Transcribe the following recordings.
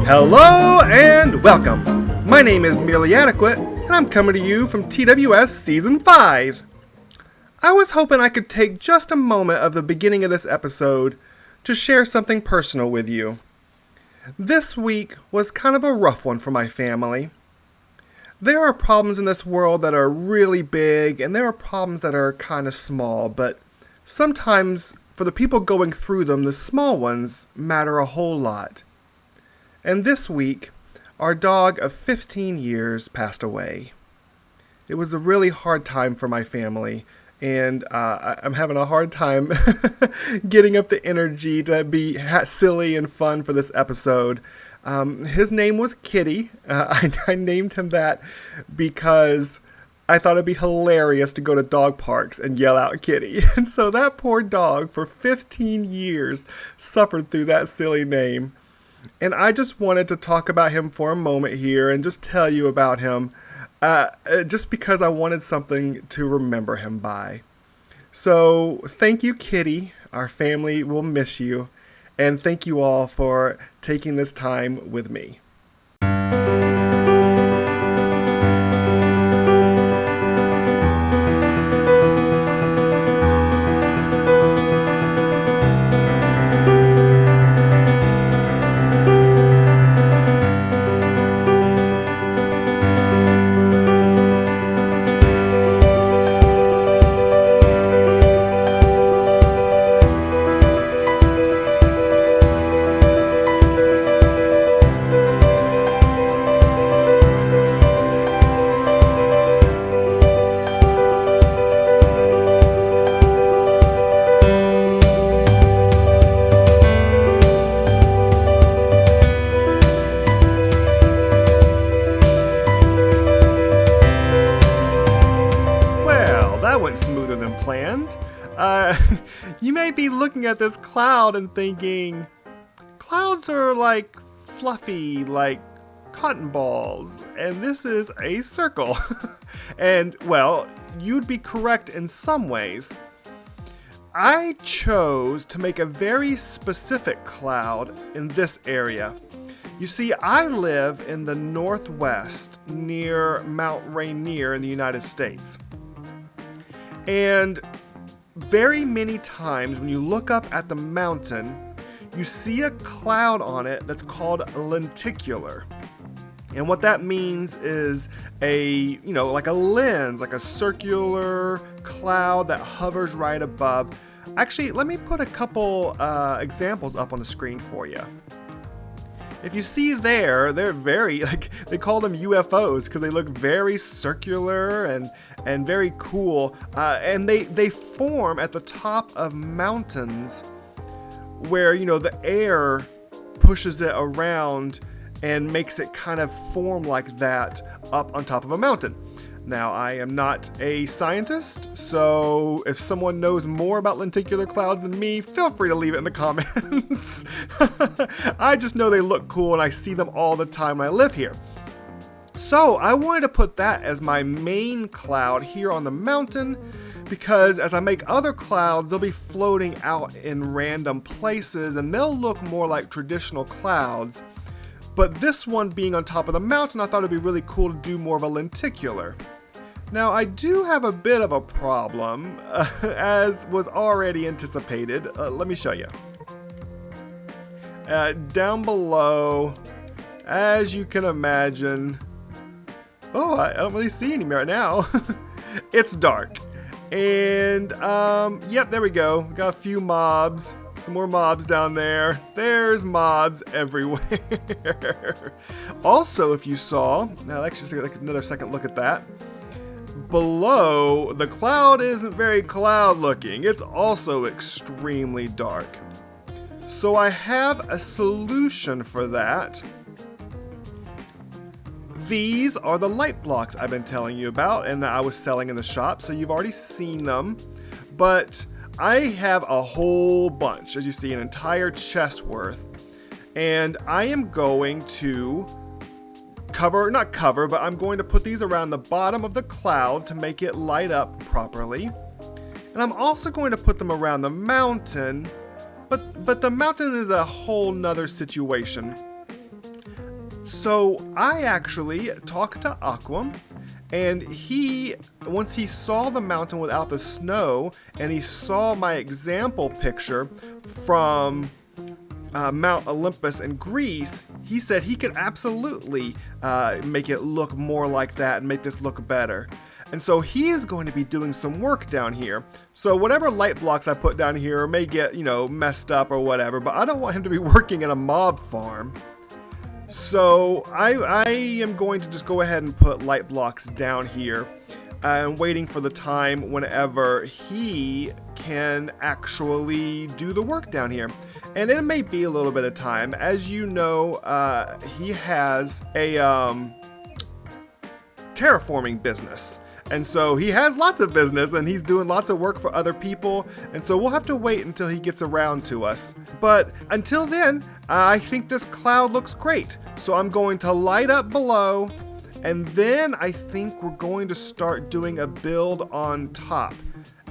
Hello and welcome. My name is Merely Adequate, and I'm coming to you from TWS Season 5. I was hoping I could take just a moment of the beginning of this episode to share something personal with you. This week was kind of a rough one for my family. There are problems in this world that are really big, and there are problems that are kind of small, but sometimes for the people going through them, the small ones matter a whole lot. And this week, our dog of 15 years passed away. It was a really hard time for my family, and I'm having a hard time getting up the energy to be silly and fun for this episode. His name was Kitty. I named him that because I thought it'd be hilarious to go to dog parks and yell out Kitty. And so that poor dog for 15 years suffered through that silly name. And I just wanted to talk about him for a moment here and just tell you about him, just because I wanted something to remember him by. So thank you, Kitty. Our family will miss you. And thank you all for taking this time with me. Smoother than planned. You may be looking at this cloud and thinking, clouds are like fluffy, like cotton balls, and this is a circle. And, well, you'd be correct in some ways. I chose to make a very specific cloud in this area. You see, I live in the Northwest near Mount Rainier in the United States. And very many times when you look up at the mountain, you see a cloud on it that's called lenticular. And what that means is like a lens, like a circular cloud that hovers right above. Actually, let me put a couple examples up on the screen for you. If you see there, they're very, they call them UFOs because they look very circular and very cool. And they form at the top of mountains where, the air pushes it around and makes it kind of form like that up on top of a mountain. Now, I am not a scientist, so if someone knows more about lenticular clouds than me, feel free to leave it in the comments. I just know they look cool and I see them all the time when I live here. So I wanted to put that as my main cloud here on the mountain because as I make other clouds, they'll be floating out in random places and they'll look more like traditional clouds. But this one being on top of the mountain, I thought it'd be really cool to do more of a lenticular. Now, I do have a bit of a problem, as was already anticipated. Let me show you. Down below, as you can imagine, I don't really see any right now. It's dark. And, yep, there we go. We got a few mobs. Some more mobs down there. There's mobs everywhere. Also, if you saw, now let's just take another second look at that. Below, the cloud isn't very cloud looking. It's also extremely dark. So I have a solution for that. These are the light blocks I've been telling you about and that I was selling in the shop, so you've already seen them. But I have a whole bunch, as you see, an entire chest worth. And I am going to I'm going to put these around the bottom of the cloud to make it light up properly. And I'm also going to put them around the mountain, but the mountain is a whole nother situation. So I actually talked to Aquam, and once he saw the mountain without the snow, and he saw my example picture from Mount Olympus in Greece, he said he could absolutely make it look more like that and make this look better. And so he is going to be doing some work down here. So whatever light blocks I put down here may get, messed up or whatever, but I don't want him to be working in a mob farm. So I am going to just go ahead and put light blocks down here and waiting for the time whenever he can actually do the work down here. And it may be a little bit of time. As you know, he has a terraforming business. And so he has lots of business and he's doing lots of work for other people. And so we'll have to wait until he gets around to us. But until then, I think this cloud looks great. So I'm going to light up below. And then I think we're going to start doing a build on top.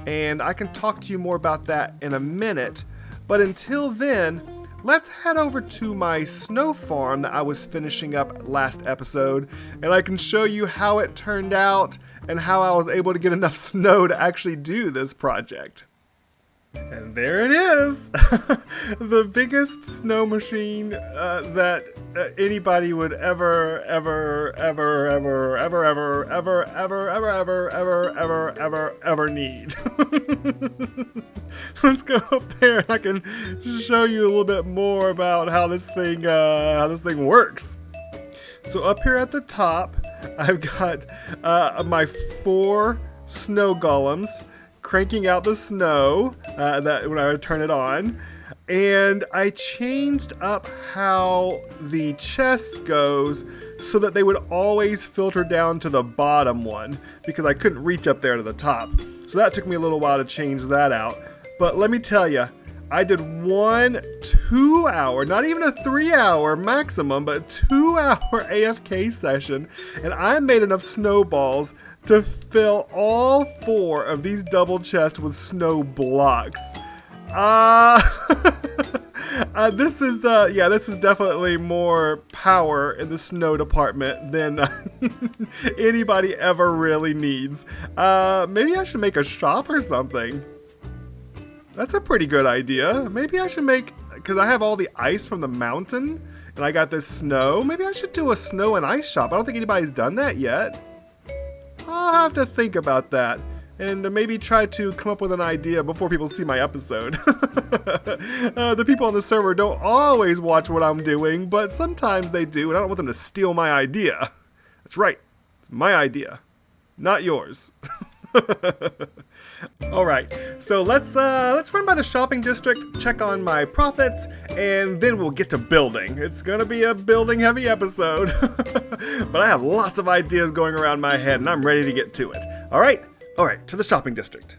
And I can talk to you more about that in a minute. But until then, let's head over to my snow farm that I was finishing up last episode, and I can show you how it turned out and how I was able to get enough snow to actually do this project. And there it is! The biggest snow machine that anybody would ever need. Let's go up there and I can show you a little bit more about how this thing works. So up here at the top, I've got my 4 snow golems cranking out the snow that when I turn it on. And I changed up how the chest goes so that they would always filter down to the bottom one because I couldn't reach up there to the top. So that took me a little while to change that out. But let me tell you, I did 1 2-hour, not even a 3-hour maximum, but 2-hour AFK session, and I made enough snowballs to fill all 4 of these double chests with snow blocks. This is definitely more power in the snow department than anybody ever really needs. Maybe I should make a shop or something. That's a pretty good idea. Maybe I should because I have all the ice from the mountain and I got this snow. Maybe I should do a snow and ice shop. I don't think anybody's done that yet. I'll have to think about that and maybe try to come up with an idea before people see my episode. The people on the server don't always watch what I'm doing, but sometimes they do, and I don't want them to steal my idea. That's right. It's my idea, not yours. All right, so let's run by the shopping district, check on my profits, and then we'll get to building. It's gonna be a building heavy episode, but I have lots of ideas going around my head and I'm ready to get to it. All right, to the shopping district.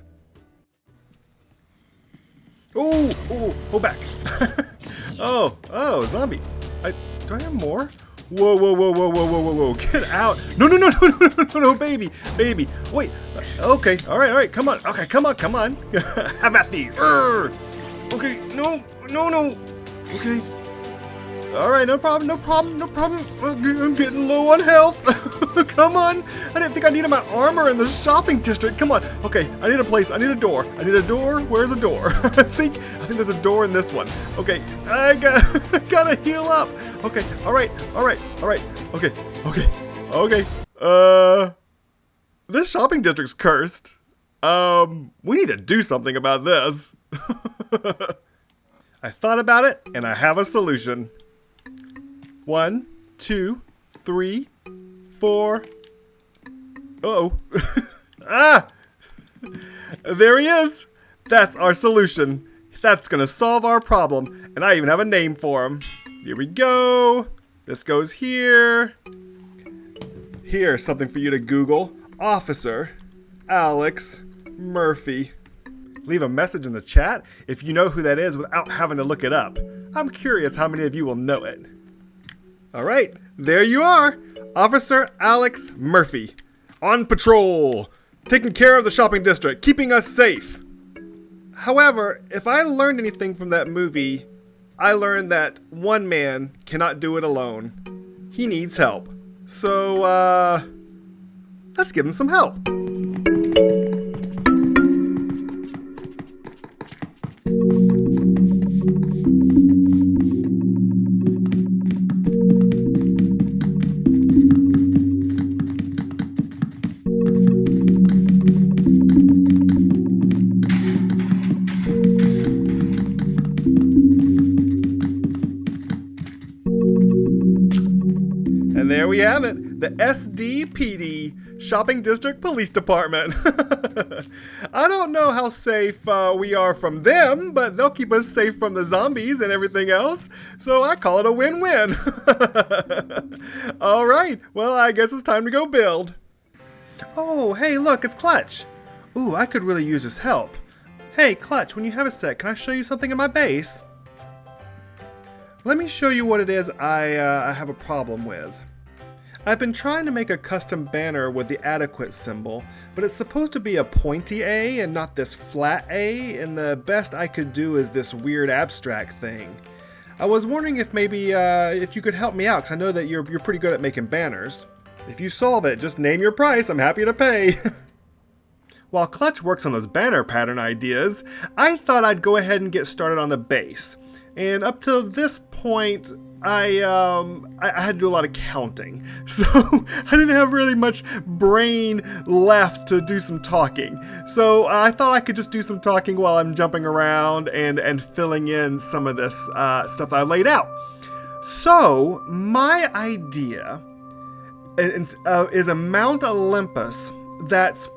Oh, back. oh, zombie. Do I have more? Whoa, get out. No, baby. Wait, okay, all right, come on. Okay, come on. Have at thee. Okay, no. Okay. All right, no problem. I'm getting low on health. Come on. I didn't think I needed my armor in the shopping district. Come on. Okay, I need a place. I need a door. Where's a door? I think there's a door in this one. Okay, I gotta heal up. Okay, all right. Okay. This shopping district's cursed. We need to do something about this. I thought about it, and I have a solution. 1, 2, 3, 4. Uh-oh. There he is. That's our solution. That's gonna solve our problem. And I even have a name for him. Here we go. This goes here. Here's something for you to Google. Officer Alex Murphy. Leave a message in the chat if you know who that is without having to look it up. I'm curious how many of you will know it. All right, there you are. Officer Alex Murphy. On patrol. Taking care of the shopping district. Keeping us safe. However, if I learned anything from that movie, I learned that one man cannot do it alone. He needs help. So, let's give him some help. And there we have it, the SDPD Shopping District Police Department. I don't know how safe we are from them, but they'll keep us safe from the zombies and everything else, so I call it a win-win. All right, well, I guess it's time to go build. Oh, hey, look, it's Clutch. Ooh, I could really use his help. Hey, Clutch, when you have a sec, can I show you something in my base? Let me show you what it is I have a problem with. I've been trying to make a custom banner with the adequate symbol, but it's supposed to be a pointy A and not this flat A, and the best I could do is this weird abstract thing. I was wondering if maybe if you could help me out, because I know that you're pretty good at making banners. If you solve it, just name your price, I'm happy to pay. While Clutch works on those banner pattern ideas, I thought I'd go ahead and get started on the base. And up to this point, I had to do a lot of counting, so I didn't have really much brain left to do some talking. So I thought I could just do some talking while I'm jumping around and filling in some of this stuff that I laid out. So my idea is a Mount Olympus that's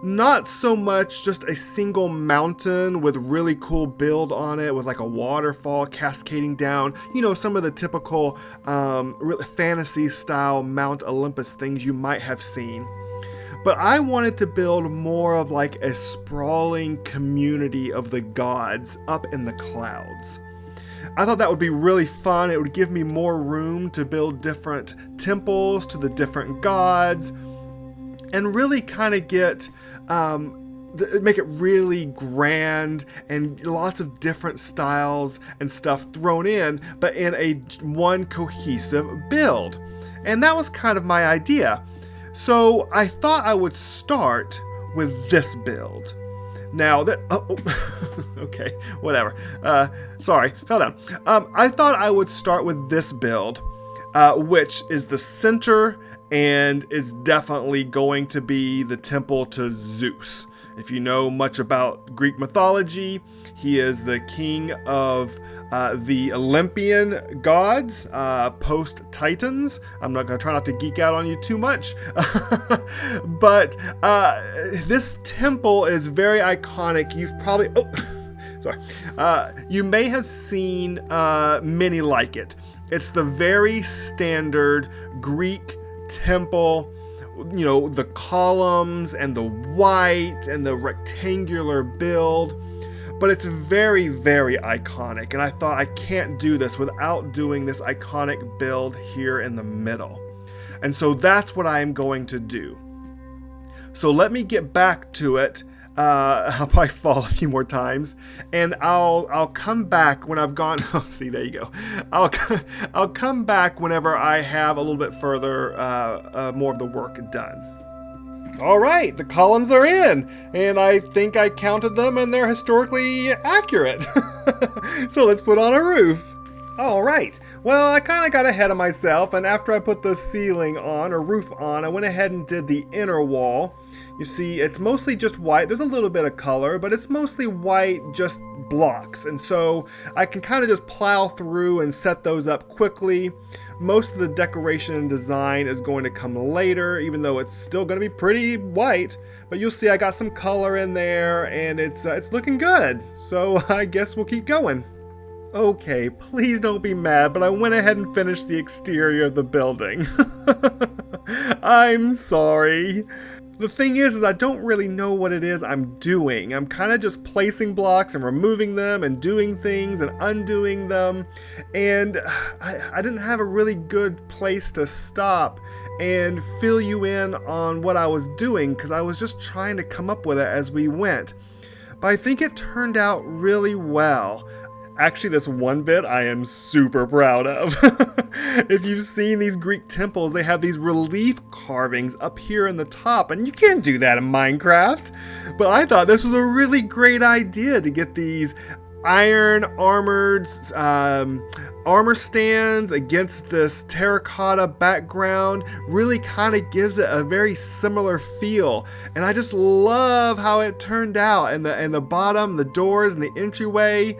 not so much just a single mountain with really cool build on it with like a waterfall cascading down, you know, some of the typical fantasy style Mount Olympus things you might have seen. But I wanted to build more of like a sprawling community of the gods up in the clouds. I thought that would be really fun. It would give me more room to build different temples to the different gods and really kind of get make it really grand and lots of different styles and stuff thrown in, but in a one cohesive build. And that was kind of my idea. So I thought I would start with this build. Now that, okay, whatever. Sorry, fell down. I thought I would start with this build, which is the center and is definitely going to be the temple to Zeus. If you know much about Greek mythology, he is the king of the Olympian gods, post-Titans. I'm not going to try not to geek out on you too much. But this temple is very iconic. You've probably... you may have seen many like it. It's the very standard Greek temple, you know, the columns and the white and the rectangular build, but it's very, very iconic. And I thought I can't do this without doing this iconic build here in the middle. And so that's what I am going to do. So let me get back to it. I'll probably fall a few more times, and I'll come back when I've gone. Oh, see, there you go. I'll come back whenever I have a little bit further, more of the work done. All right, the columns are in, and I think I counted them, and they're historically accurate. So let's put on a roof. All right, well, I kind of got ahead of myself, and after I put the ceiling on, or roof on, I went ahead and did the inner wall. You see, it's mostly just white. There's a little bit of color, but it's mostly white, just blocks. And so I can kind of just plow through and set those up quickly. Most of the decoration and design is going to come later, even though it's still going to be pretty white. But you'll see I got some color in there, and it's looking good. So I guess we'll keep going. Okay, please don't be mad, but I went ahead and finished the exterior of the building. I'm sorry. The thing is I don't really know what it is I'm doing. I'm kind of just placing blocks and removing them and doing things and undoing them. And I didn't have a really good place to stop and fill you in on what I was doing because I was just trying to come up with it as we went. but I think it turned out really well. Actually, this one bit I am super proud of. If you've seen these Greek temples, they have these relief carvings up here in the top, and you can't do that in Minecraft. But I thought this was a really great idea to get these iron armored armor stands against this terracotta background. Really kind of gives it a very similar feel, and I just love how it turned out. And the bottom, the doors, and the entryway,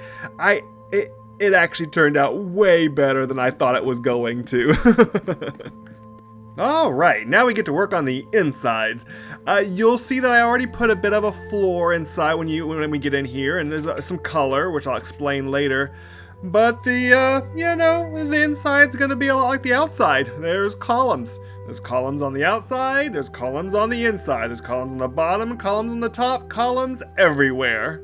it actually turned out way better than I thought it was going to. All right, now we get to work on the insides. You'll see that I already put a bit of a floor inside when we get in here, and there's some color, which I'll explain later. But the inside's gonna be a lot like the outside. There's columns. There's columns on the outside, there's columns on the inside, there's columns on the bottom, columns on the top, columns everywhere.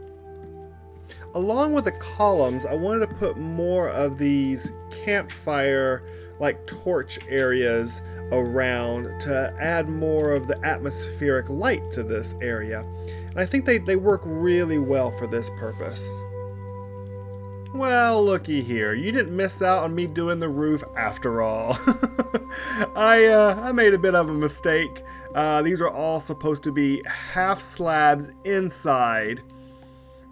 Along with the columns, I wanted to put more of these campfire like torch areas around to add more of the atmospheric light to this area. And I think they work really well for this purpose. Well, looky here, you didn't miss out on me doing the roof after all. I made a bit of a mistake. These are all supposed to be half slabs inside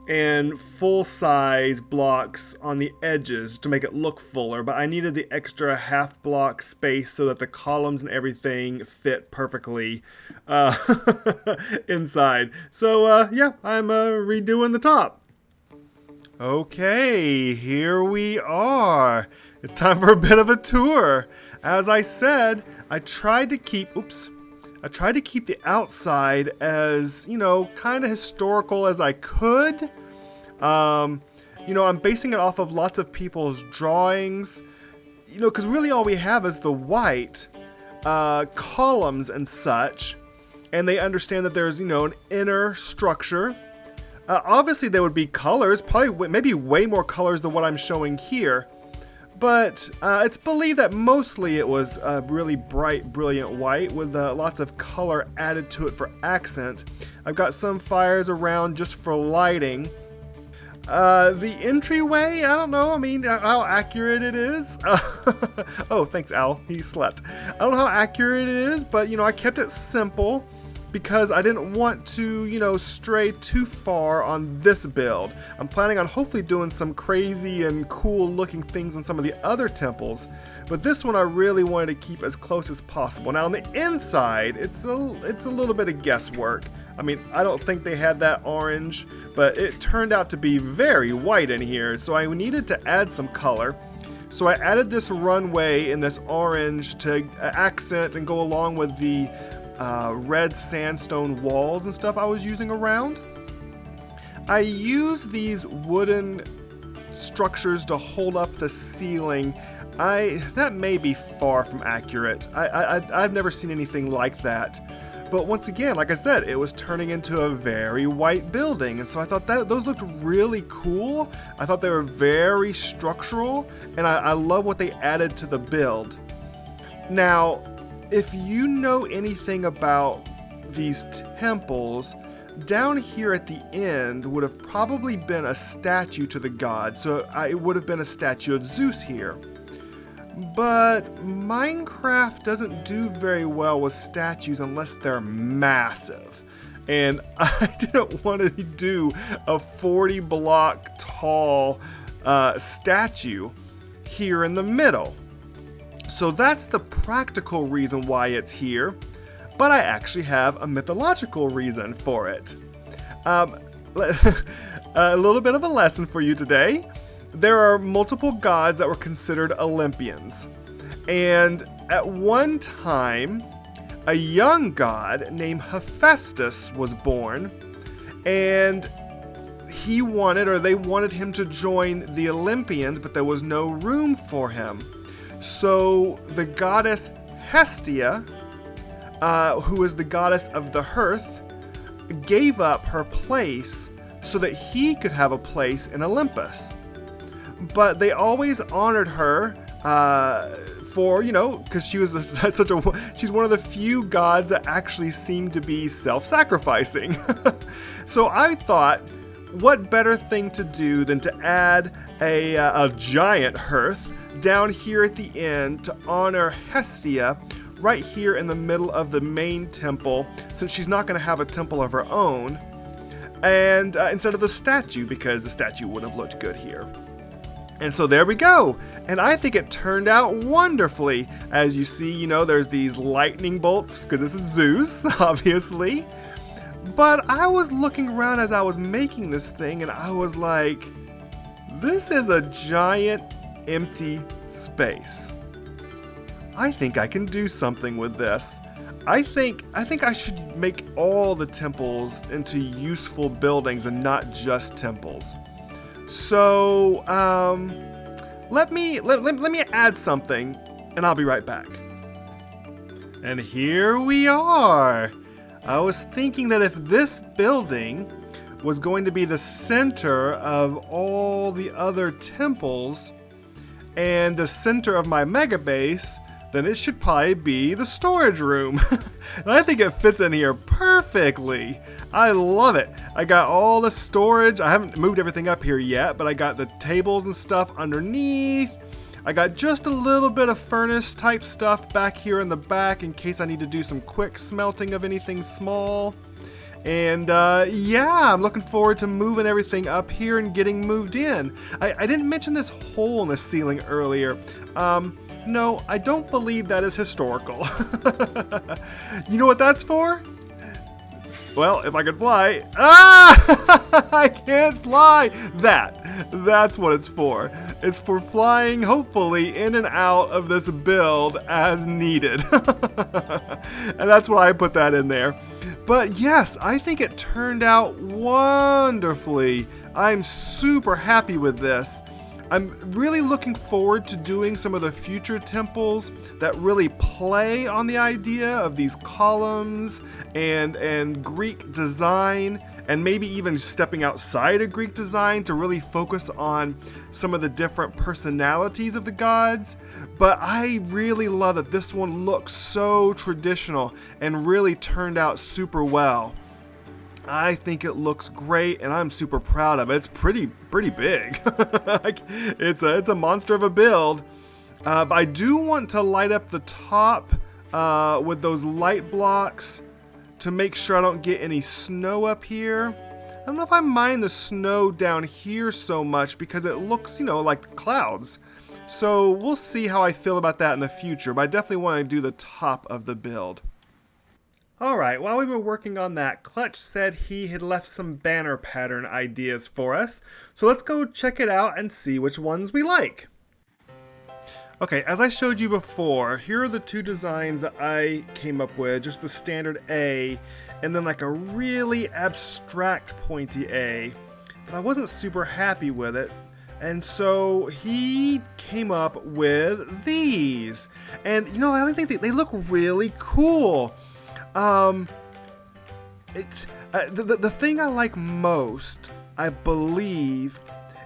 and full-size blocks on the edges to make it look fuller, but I needed the extra half block space so that the columns and everything fit perfectly inside. So yeah, I'm redoing the top. Okay, here we are. It's time for a bit of a tour. As I said, I tried to keep the outside as, kind of historical as I could. I'm basing it off of lots of people's drawings, because really all we have is the white columns and such, and they understand that there's, an inner structure. Obviously there would be colors, probably maybe way more colors than what I'm showing here. But it's believed that mostly it was really bright, brilliant white with lots of color added to it for accent. I've got some fires around just for lighting. The entryway, I don't know, how accurate it is. Oh, thanks, Al. He slept. I don't know how accurate it is, but, I kept it simple because I didn't want to, stray too far on this build. I'm planning on hopefully doing some crazy and cool looking things in some of the other temples, but this one I really wanted to keep as close as possible. Now on the inside, it's a little bit of guesswork. I don't think they had that orange, but it turned out to be very white in here, so I needed to add some color. So I added this runway in this orange to accent and go along with the red sandstone walls and stuff I was using around. I used these wooden structures to hold up the ceiling. That may be far from accurate. I've never seen anything like that. But once again, like I said, it was turning into a very white building, and so I thought that those looked really cool. I thought they were very structural, and I love what they added to the build. Now, if you know anything about these temples, down here at the end would have probably been a statue to the god, so it would have been a statue of Zeus here. But Minecraft doesn't do very well with statues unless they're massive. And I didn't want to do a 40 block tall statue here in the middle. So that's the practical reason why it's here, but I actually have a mythological reason for it. A little bit of a lesson for you today. There are multiple gods that were considered Olympians, and at one time, a young god named Hephaestus was born, and they wanted him to join the Olympians, but there was no room for him. So the goddess Hestia, who is the goddess of the hearth, gave up her place so that he could have a place in Olympus. But they always honored her for, because she was she's one of the few gods that actually seemed to be self-sacrificing. So I thought, what better thing to do than to add a giant hearth down here at the end to honor Hestia right here in the middle of the main temple, since she's not going to have a temple of her own, and instead of the statue, because the statue would have looked good here. And so there we go. And I think it turned out wonderfully. As you see, you know, there's these lightning bolts, because this is Zeus, obviously. But I was looking around as I was making this thing, and I was like, this is a giant empty space. I think I can do something with this. I think I should make all the temples into useful buildings and not just temples. So, let me add something, and I'll be right back. And here we are. I was thinking that if this building was going to be the center of all the other temples and the center of my mega base, then it should probably be the storage room. And I think it fits in here perfectly. I love it. I got all the storage. I haven't moved everything up here yet, but I got the tables and stuff underneath. I got just a little bit of furnace type stuff back here in the back in case I need to do some quick smelting of anything small. And yeah, I'm looking forward to moving everything up here and getting moved in. I didn't mention this hole in the ceiling earlier. No, I don't believe that is historical. You know what that's for? Well, if I could fly. Ah! I can't fly! That's what it's for. It's for flying, hopefully, in and out of this build as needed. And that's why I put that in there. But yes, I think it turned out wonderfully. I'm super happy with this. I'm really looking forward to doing some of the future temples that really play on the idea of these columns and Greek design, and maybe even stepping outside of Greek design to really focus on some of the different personalities of the gods. But I really love that this one looks so traditional and really turned out super well. I think it looks great, and I'm super proud of it. It's pretty big. It's a monster of a build. But I do want to light up the top with those light blocks to make sure I don't get any snow up here. I don't know if I mind the snow down here so much because it looks, you know, like clouds. So we'll see how I feel about that in the future, but I definitely want to do the top of the build. Alright, while we were working on that, Clutch said he had left some banner pattern ideas for us, so let's go check it out and see which ones we like. Okay, as I showed you before, here are the two designs that I came up with, just the standard A, and then like a really abstract pointy A, but I wasn't super happy with it. And so he came up with these, and you know, I think they look really cool. The thing I like most, I believe,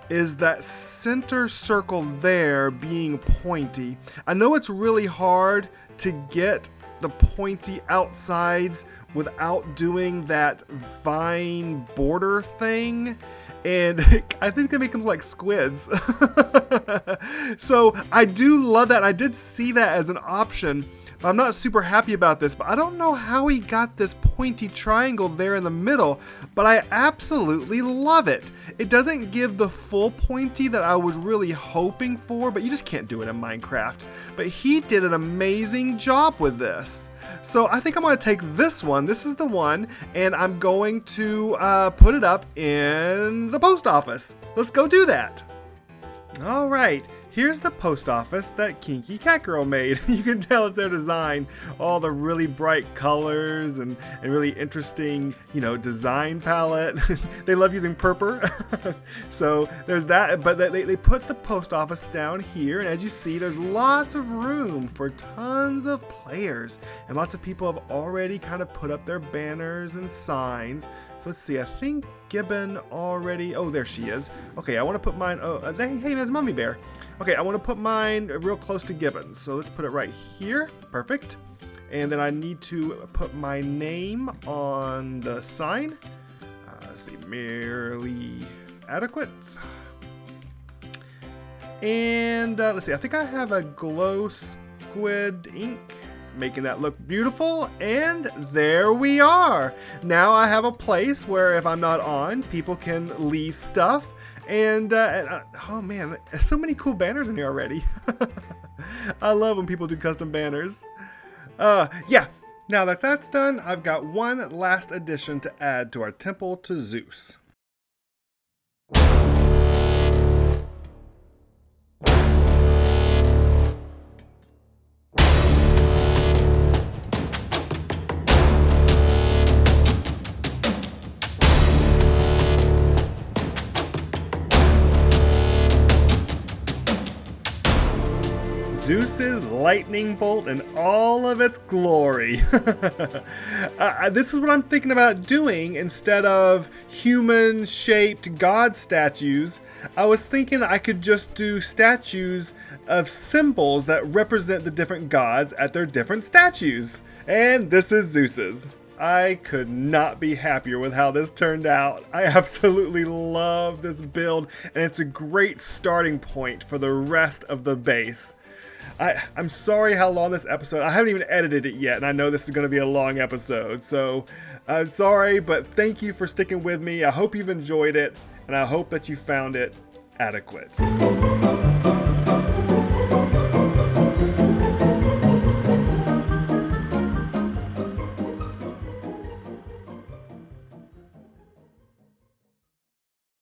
is that center circle there being pointy. I know it's really hard to get the pointy outsides without doing that vine border thing, and I think they make them like squids. So I do love that. I did see that as an option. I'm not super happy about this, but I don't know how he got this pointy triangle there in the middle, but I absolutely love it. It doesn't give the full pointy that I was really hoping for, but you just can't do it in Minecraft. But he did an amazing job with this. So I think I'm going to take this one. This is the one, and I'm going to put it up in the post office. Let's go do that. All right. Here's the post office that Kinky Cat Girl made. You can tell it's their design. All the really bright colors and really interesting, you know, design palette. They love using purple. So there's that, but they put the post office down here, and as you see, there's lots of room for tons of players, and lots of people have already kind of put up their banners and signs. So let's see, I think Gibbon already, oh, there she is. Okay, I want to put mine, hey, there's Mummy Bear. Okay, I want to put mine real close to Gibbon, so let's put it right here. Perfect. And then I need to put my name on the sign. Let's see, merely adequate. And let's see, I think I have a glow squid ink, making that look beautiful. And there we are. Now I have a place where if I'm not on, people can leave stuff. And oh man, so many cool banners in here already. I love when people do custom banners. Yeah, now that that's done, I've got one last addition to add to our temple to Zeus. Zeus's lightning bolt in all of its glory. This is what I'm thinking about doing instead of human-shaped god statues. I was thinking I could just do statues of symbols that represent the different gods at their different statues. And this is Zeus's. I could not be happier with how this turned out. I absolutely love this build, and it's a great starting point for the rest of the base. I'm sorry how long this episode, I haven't even edited it yet, and I know this is going to be a long episode, so I'm sorry, but thank you for sticking with me. I hope you've enjoyed it, and I hope that you found it adequate.